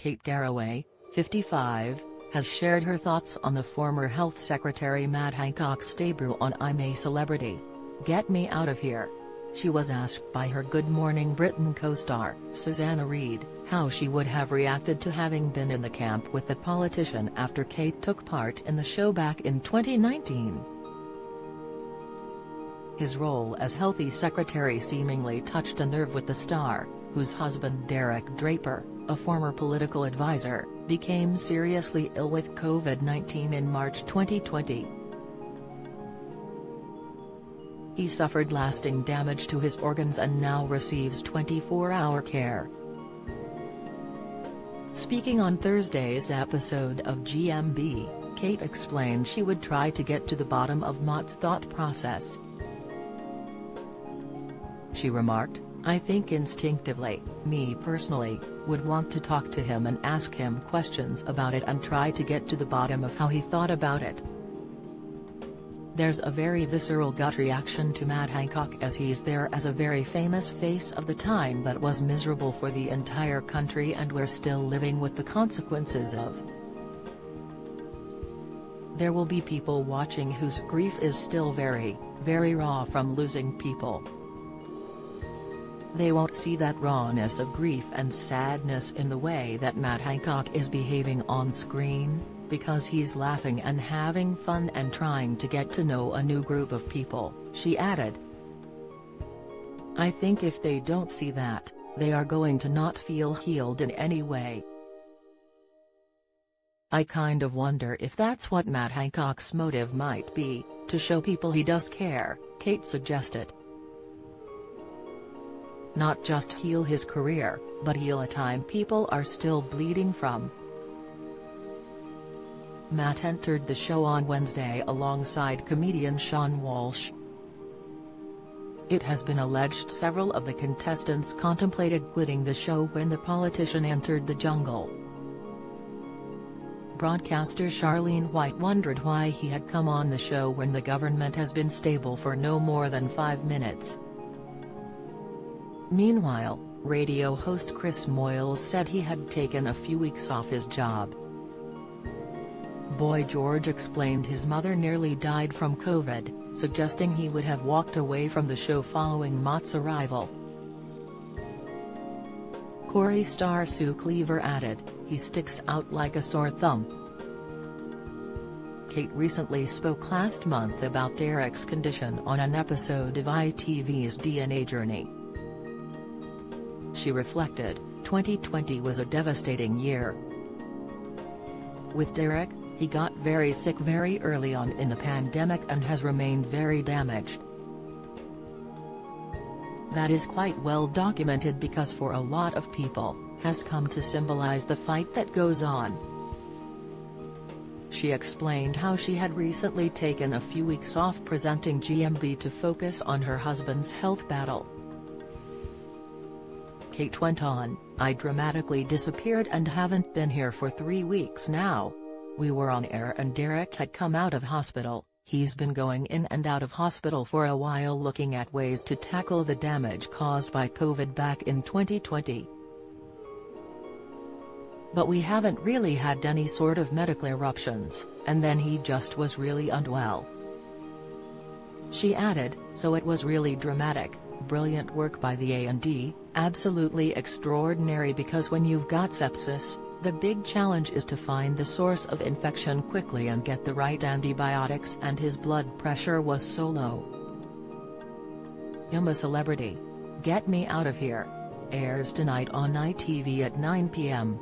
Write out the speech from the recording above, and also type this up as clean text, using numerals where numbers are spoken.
Kate Garraway, 55, has shared her thoughts on the former Health Secretary Matt Hancock's debut on I'm a Celebrity. Get me out of here. She was asked by her Good Morning Britain co-star, Susanna Reid, how she would have reacted to having been in the camp with the politician after Kate took part in the show back in 2019. His role as Health Secretary seemingly touched a nerve with the star, whose husband Derek Draper, a former political advisor, became seriously ill with COVID-19 in March 2020. He suffered lasting damage to his organs and now receives 24-hour care. Speaking on Thursday's episode of GMB, Kate explained she would try to get to the bottom of Matt's thought process. She remarked, "I think instinctively, me personally, would want to talk to him and ask him questions about it and try to get to the bottom of how he thought about it. There's a very visceral gut reaction to Matt Hancock as he's there as a very famous face of the time that was miserable for the entire country and we're still living with the consequences of. There will be people watching whose grief is still very, very raw from losing people. They won't see that rawness of grief and sadness in the way that Matt Hancock is behaving on screen, because he's laughing and having fun and trying to get to know a new group of people," she added. "I think if they don't see that, they are going to not feel healed in any way. I kind of wonder if that's what Matt Hancock's motive might be, to show people he does care," Kate suggested. "Not just heal his career, but heal a time people are still bleeding from." Matt entered the show on Wednesday alongside comedian Sean Walsh. It has been alleged several of the contestants contemplated quitting the show when the politician entered the jungle. Broadcaster Charlene White wondered why he had come on the show when the government has been stable for no more than 5 minutes. Meanwhile, radio host Chris Moyles said he had taken a few weeks off his job. Boy George explained his mother nearly died from COVID, suggesting he would have walked away from the show following Matt's arrival. Corey star Sue Cleaver added, "He sticks out like a sore thumb." Kate recently spoke last month about Derek's condition on an episode of ITV's DNA Journey. She reflected, 2020 was a devastating year. With Derek, he got very sick very early on in the pandemic and has remained very damaged. That is quite well documented because for a lot of people, has come to symbolize the fight that goes on. She explained how she had recently taken a few weeks off presenting GMB to focus on her husband's health battle. Kate went on, "I dramatically disappeared and haven't been here for 3 weeks now. We were on air and Derek had come out of hospital. He's been going in and out of hospital for a while looking at ways to tackle the damage caused by COVID back in 2020. But we haven't really had any sort of medical eruptions, and then he just was really unwell." She added, "So it was really dramatic, brilliant work by the A&E, absolutely extraordinary because when you've got sepsis, the big challenge is to find the source of infection quickly and get the right antibiotics and his blood pressure was so low." I'm a Celebrity. Get Me Out of Here airs tonight on ITV at 9 p.m.